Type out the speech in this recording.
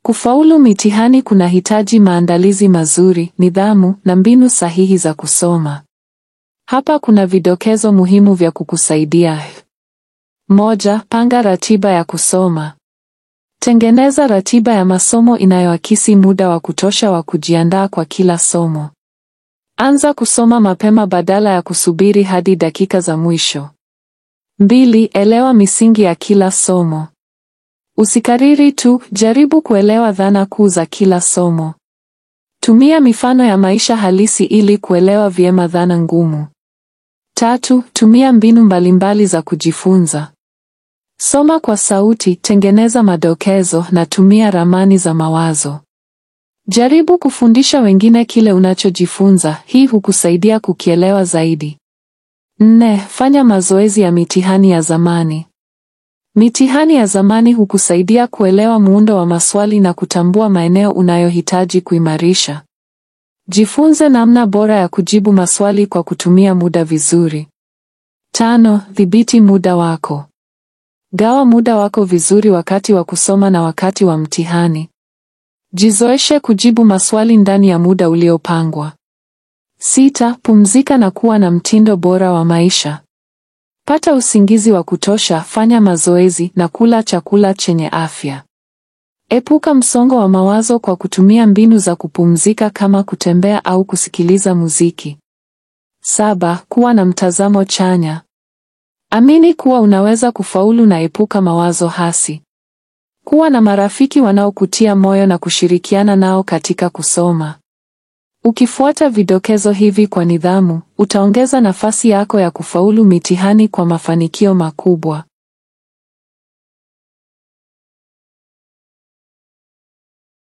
Kufaulu mitihani kunahitaji maandalizi mazuri, nidhamu na mbinu sahihi za kusoma. Hapa kuna vidokezo muhimu vya kukusaidia. 1. Panga ratiba ya kusoma. Tengeneza ratiba ya masomo inayoakisi muda wa kutosha wa kujiandaa kwa kila somo. Anza kusoma mapema badala ya kusubiri hadi dakika za mwisho. 2. Elewa misingi ya kila somo. Usikariri tu, jaribu kuelewa dhana kuu za kila somo. Tumia mifano ya maisha halisi ili kuelewa vyema dhana ngumu. 3. Tumia mbinu mbalimbali za kujifunza. Soma kwa sauti, tengeneza madokezo na tumia ramani za mawazo. Jaribu kufundisha wengine kile unachojifunza, hii hukusaidia kukielewa zaidi. 4. Fanya mazoezi ya mitihani ya zamani. Mitihani ya zamani hukusaidia kuelewa muundo wa maswali na kutambua maeneo unayohitaji kuimarisha. Jifunze namna bora ya kujibu maswali kwa kutumia muda vizuri. 5. Dhibiti muda wako. Gawa muda wako vizuri wakati wa kusoma na wakati wa mtihani. Jizoeshe kujibu maswali ndani ya muda uliopangwa. 6. Pumzika na kuwa na mtindo bora wa maisha. Pata usingizi wa kutosha, fanya mazoezi na kula chakula chenye afya. Epuka msongo wa mawazo kwa kutumia mbinu za kupumzika kama kutembea au kusikiliza muziki. 7. Kuwa na mtazamo chanya. Amini kuwa unaweza kufaulu na epuka mawazo hasi. Kuwa na marafiki wanaokutia moyo na kushirikiana nao katika kusoma. Ukifuata vidokezo hivi kwa nidhamu, utaongeza nafasi yako ya kufaulu mitihani kwa mafanikio makubwa.